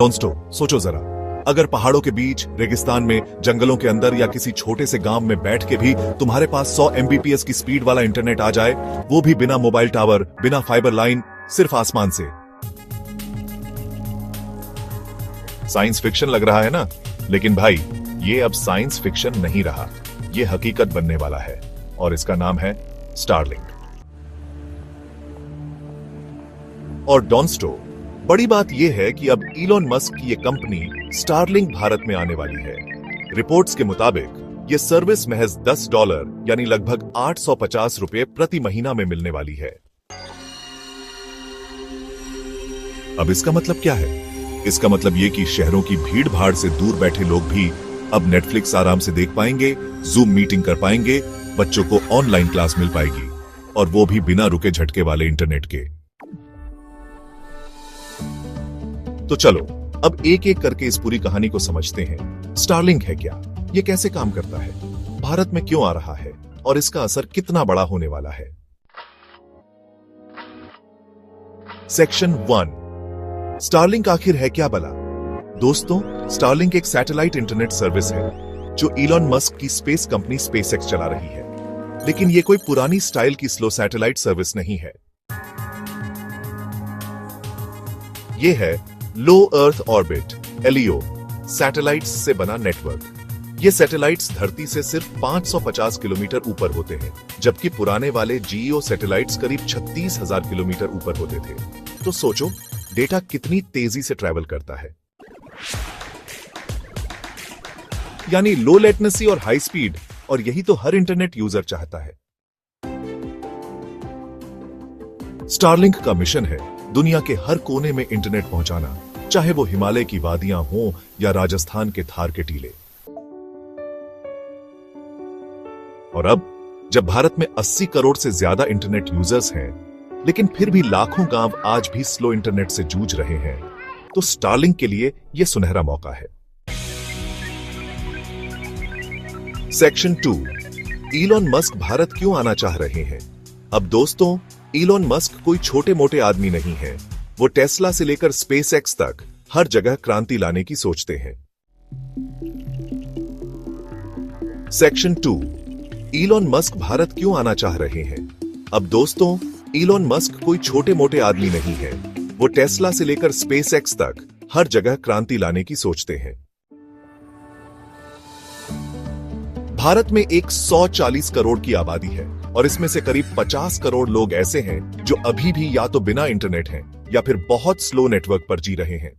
दोस्तों सोचो जरा, अगर पहाड़ों के बीच, रेगिस्तान में, जंगलों के अंदर या किसी छोटे से गांव में बैठ के भी तुम्हारे पास 100 MBPS की स्पीड वाला इंटरनेट आ जाए, वो भी बिना मोबाइल टावर, बिना फाइबर लाइन, सिर्फ आसमान से। साइंस फिक्शन लग रहा है ना? लेकिन भाई, ये अब साइंस फिक्शन नहीं रहा, ये हकीकत बनने वाला है और इसका नाम है स्टारलिंक। और डोंस्टो, बड़ी बात यह है कि अब इलॉन मस्क की ये कंपनी स्टारलिंक भारत में आने वाली है। रिपोर्ट्स के मुताबिक ये सर्विस महज $10 यानी लगभग 850 रुपए प्रति महीना में मिलने वाली है। अब इसका मतलब क्या है? इसका मतलब ये कि शहरों की भीड़ भाड़ से दूर बैठे लोग भी अब नेटफ्लिक्स आराम से देख पाएंगे, जूम मीटिंग कर पाएंगे, बच्चों को ऑनलाइन क्लास मिल पाएगी, और वो भी बिना रुके झटके वाले इंटरनेट के। तो चलो अब एक एक करके इस पूरी कहानी को समझते हैं। स्टारलिंक है क्या? ये कैसे काम करता है? भारत में क्यों आ रहा है? और इसका असर कितना बड़ा होने वाला है? सेक्शन 1, स्टारलिंक आखिर है क्या भला? दोस्तों, स्टारलिंक एक सैटेलाइट इंटरनेट सर्विस है जो इलॉन मस्क की स्पेस कंपनी स्पेसएक्स चला रही है। लेकिन ये कोई पुरानी स्टाइल की स्लो सैटेलाइट सर्विस नहीं है। ये है लो अर्थ ऑर्बिट (LEO) सैटेलाइट्स से बना नेटवर्क। ये सैटेलाइट्स धरती से सिर्फ 550 किलोमीटर ऊपर होते हैं, जबकि पुराने वाले GEO सैटेलाइट्स करीब 36,000 किलोमीटर ऊपर होते थे। तो सोचो डेटा कितनी तेजी से ट्रैवल करता है। यानी लो लेटेंसी और हाई स्पीड, और यही तो हर इंटरनेट यूजर चाहता है। स्टारलिंक का मिशन है दुनिया के हर कोने में इंटरनेट पहुंचाना, चाहे वो हिमालय की वादियां हों या राजस्थान के थार के टीले। और अब जब भारत में 80 करोड़ से ज्यादा इंटरनेट यूजर्स हैं, लेकिन फिर भी लाखों गांव आज भी स्लो इंटरनेट से जूझ रहे हैं, तो स्टारलिंक के लिए यह सुनहरा मौका है। सेक्शन 2, इलॉन मस्क भारत क्यों आना चाह रहे हैं? अब दोस्तों, इलॉन मस्क कोई छोटे मोटे आदमी नहीं है। वो टेस्ला से लेकर स्पेसएक्स तक हर जगह क्रांति लाने की सोचते हैं। सेक्शन 2, इलॉन मस्क भारत क्यों आना चाह रहे हैं? अब दोस्तों, इलॉन मस्क कोई छोटे मोटे आदमी नहीं है। वो टेस्ला से लेकर स्पेसएक्स तक हर जगह क्रांति लाने की सोचते हैं। भारत में एक 140 करोड़ की आबादी है, और इसमें से करीब 50 करोड़ लोग ऐसे हैं जो अभी भी या तो बिना इंटरनेट हैं या फिर बहुत स्लो नेटवर्क पर जी रहे हैं।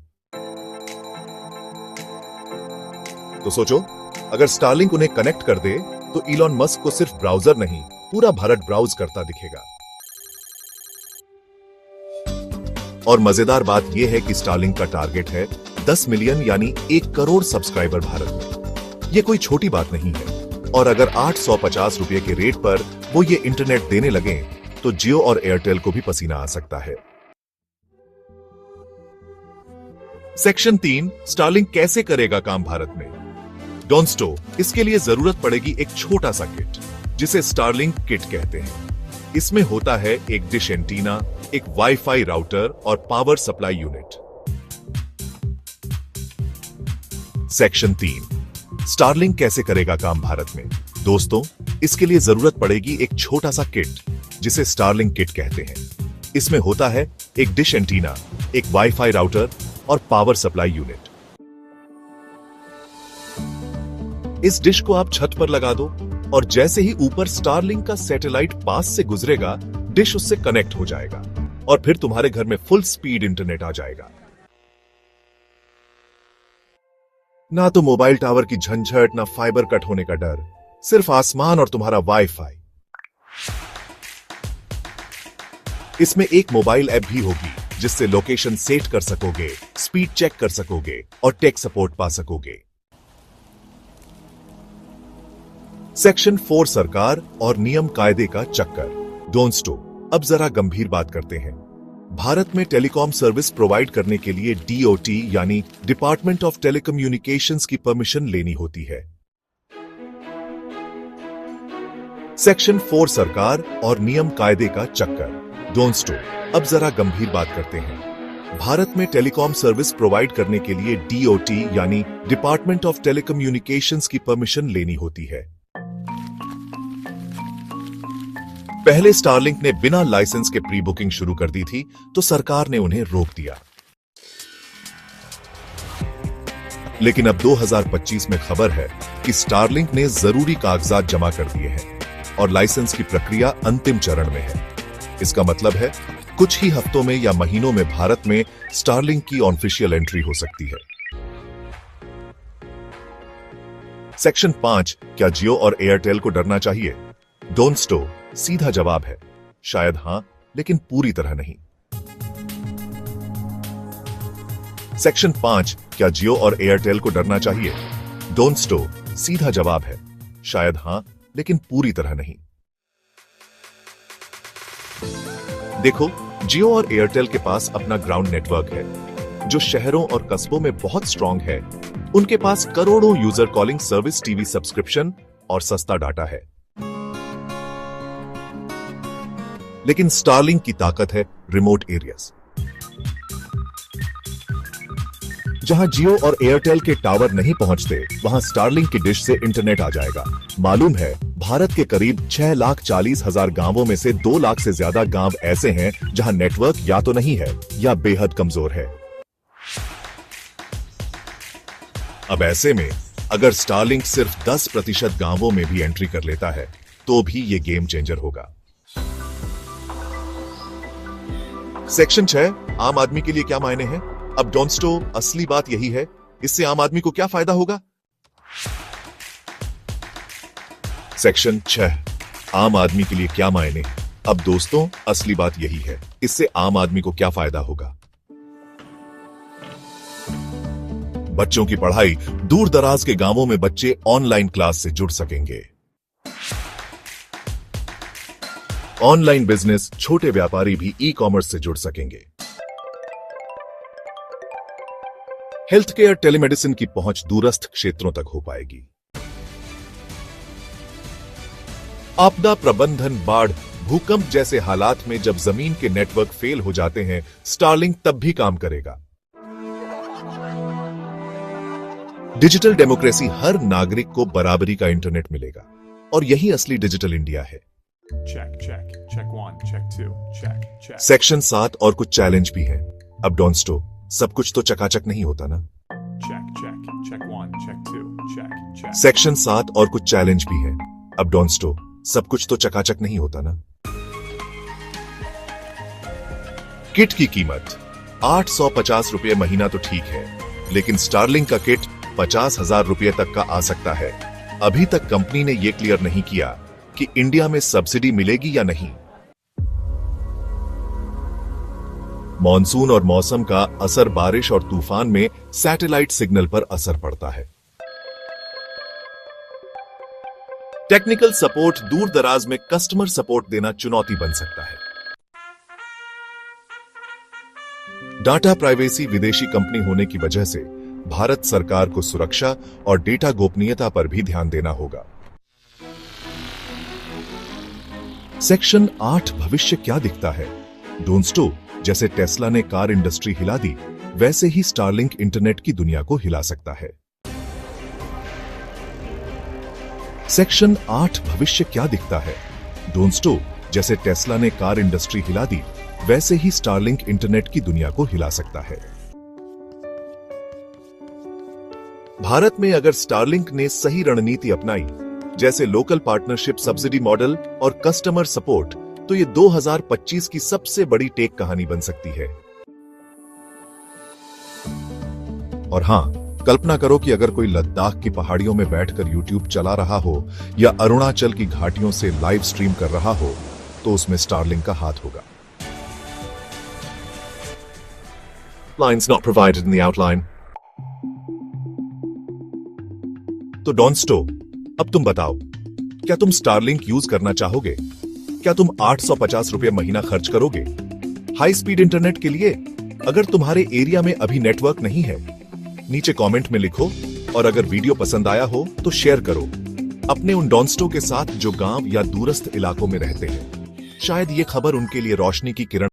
तो सोचो, अगर स्टारलिंक उन्हें कनेक्ट कर दे तो इलॉन मस्क को सिर्फ ब्राउजर नहीं, पूरा भारत ब्राउज करता दिखेगा। और मजेदार बात यह है कि स्टारलिंक का टारगेट है 10 मिलियन यानी 1 करोड़ सब्सक्राइबर भारत में। यह कोई छोटी बात नहीं है। और अगर 850 रुपए के रेट पर वो ये इंटरनेट देने लगे, तो जियो और एयरटेल को भी पसीना आ सकता है। सेक्शन 3, स्टारलिंक कैसे करेगा काम भारत में? डोंस्टो, इसके लिए जरूरत पड़ेगी एक छोटा सा किट, जिसे स्टारलिंक किट कहते हैं। इसमें होता है एक डिश एंटीना, एक वाईफाई राउटर और power supply unit. Section 3, Starlink कैसे करेगा काम भारत में? दोस्तों, इसके लिए जरूरत पड़ेगी एक छोटा सा किट, जिसे स्टारलिंक किट कहते हैं। इसमें होता है एक डिश एंटीना, एक वाईफाई राउटर और पावर सप्लाई यूनिट। इस डिश को आप छत पर लगा दो, और जैसे ही ऊपर स्टारलिंक का सैटेलाइट पास से गुजरेगा, डिश उससे कनेक्ट हो जाएगा, और फिर तुम्हारे घर में फुल स्पीड इंटरनेट आ जाएगा। ना तो मोबाइल टावर की झंझट, ना फाइबर कट होने का डर, सिर्फ आसमान और तुम्हारा वाईफाई। इसमें एक मोबाइल ऐप भी होगी, जिससे लोकेशन सेट कर सकोगे, स्पीड चेक कर सकोगे और टेक सपोर्ट पा सकोगे। सेक्शन 4, सरकार और नियम कायदे का चक्कर। दोस्तों, अब जरा गंभीर बात करते हैं। भारत में टेलीकॉम सर्विस प्रोवाइड करने के लिए DOT यानी डिपार्टमेंट ऑफ टेलीकम्युनिकेशंस की परमिशन लेनी होती है। सेक्शन 4, सरकार और नियम कायदे का चक्कर। दोस्तों, अब जरा गंभीर बात करते हैं। भारत में टेलीकॉम सर्विस प्रोवाइड करने के लिए DOT यानी डिपार्टमेंट ऑफ टेलीकम्युनिकेशंस की परमिशन लेनी होती है। पहले स्टारलिंक ने बिना लाइसेंस के प्री बुकिंग शुरू कर दी थी, तो सरकार ने उन्हें रोक दिया। लेकिन अब 2025 में खबर है कि स्टारलिंक ने जरूरी कागजात जमा कर दिए हैं और लाइसेंस की प्रक्रिया अंतिम चरण में है। इसका मतलब है कुछ ही हफ्तों में या महीनों में भारत में स्टारलिंक की ऑफिशियल एंट्री हो सकती है। सेक्शन 5, क्या जियो और एयरटेल को डरना चाहिए? डोंट स्टो सीधा जवाब है शायद हां, लेकिन पूरी तरह नहीं। सेक्शन 5, क्या जियो और एयरटेल को डरना चाहिए? डोंट स्टो सीधा जवाब है शायद हां, लेकिन पूरी तरह नहीं। देखो, जियो और एयरटेल के पास अपना ग्राउंड नेटवर्क है जो शहरों और कस्बों में बहुत स्ट्रांग है। उनके पास करोड़ों user calling service, TV subscription और सस्ता डाटा है। लेकिन स्टारलिंक की ताकत है रिमोट एरियाज। जहां जियो और एयरटेल के टावर नहीं पहुंचते, वहां स्टारलिंक की डिश से इंटरनेट आ जाएगा। मालूम है, भारत के करीब 6,40,000 गांवों में से 2 लाख से ज्यादा गांव ऐसे हैं जहां नेटवर्क या तो नहीं है या बेहद कमजोर है। अब ऐसे में अगर स्टारलिंक सिर्फ 10% गांवों में भी एंट्री कर लेता है, तो भी ये गेम चेंजर होगा। सेक्शन 6, आम आदमी के लिए क्या मायने हैं? अब डोंट स्टो असली बात यही है, इससे आम आदमी को क्या फायदा होगा? सेक्शन 6, आम आदमी के लिए क्या मायने? अब दोस्तों, असली बात यही है, इससे आम आदमी को क्या फायदा होगा? बच्चों की पढ़ाई, दूर दराज के गांवों में बच्चे ऑनलाइन क्लास से जुड़ सकेंगे। ऑनलाइन बिजनेस, छोटे व्यापारी भी ई-कॉमर्स से जुड़ सकेंगे। हेल्थ केयर, टेलीमेडिसिन की पहुंच दूरस्थ क्षेत्रों तक हो पाएगी। आपदा प्रबंधन, बाढ़, भूकंप जैसे हालात में जब जमीन के नेटवर्क फेल हो जाते हैं, स्टारलिंक तब भी काम करेगा। डिजिटल डेमोक्रेसी, हर नागरिक को बराबरी का इंटरनेट मिलेगा और यही असली डिजिटल इंडिया है। check 1, check 2, check। सेक्शन 7 और कुछ चैलेंज भी हैं। अब डोंट स्टो, सब कुछ तो चकाचक नहीं होता ना। check 1, check 2, check। सेक्शन 7 और कुछ चैलेंज भी हैं। अब डोंट स्टो, सब कुछ तो चकाचक नहीं होता ना। किट की कीमत 850 रुपये महीना तो ठीक है, लेकिन स्टारलिंक का किट 50,000 रुपये तक का आ सकता है। अभी तक कंपनी ने यह क्लियर नहीं किया कि इंडिया में सब्सिडी मिलेगी या नहीं। मॉनसून और मौसम का असर, बारिश और तूफान में सैटेलाइट सिग्नल पर असर पड़ता है। टेक्निकल सपोर्ट, दूर दराज में कस्टमर सपोर्ट देना चुनौती बन सकता है। डाटा प्राइवेसी, विदेशी कंपनी होने की वजह से भारत सरकार को सुरक्षा और डेटा गोपनीयता पर भी ध्यान देना होगा। सेक्शन 8, भविष्य क्या दिखता है? डोंट स्टो, जैसे टेस्ला ने कार इंडस्ट्री हिला दी, वैसे ही स्टारलिंक इंटरनेट की दुनिया को हिला सकता है। सेक्शन 8, भविष्य क्या दिखता है? डोंट स्टो, जैसे टेस्ला ने कार इंडस्ट्री हिला दी, वैसे ही स्टारलिंक इंटरनेट की दुनिया को हिला सकता है। भारत में अगर स्टारलिंक ने सही रणनीति अपनाई, जैसे लोकल पार्टनरशिप, सब्सिडी मॉडल और कस्टमर सपोर्ट, तो ये 2025 की सबसे बड़ी टेक कहानी बन सकती है। और हां, कल्पना करो कि अगर कोई लद्दाख की पहाड़ियों में बैठकर यूट्यूब चला रहा हो या अरुणाचल की घाटियों से लाइव स्ट्रीम कर रहा हो, तो उसमें स्टारलिंक का हाथ होगा। Lines not provided in the outline. तो डोंट स्टो, अब तुम बताओ, क्या तुम स्टारलिंक यूज करना चाहोगे? क्या तुम 850 रुपये महीना खर्च करोगे हाई स्पीड इंटरनेट के लिए? अगर तुम्हारे एरिया में अभी नेटवर्क नहीं है, नीचे कमेंट में लिखो, और अगर वीडियो पसंद आया हो तो शेयर करो अपने उन डोंट स्टो के साथ जो गांव या दूरस्थ इलाकों में रहते हैं। शायद ये खबर उनके लिए रोशनी की किरण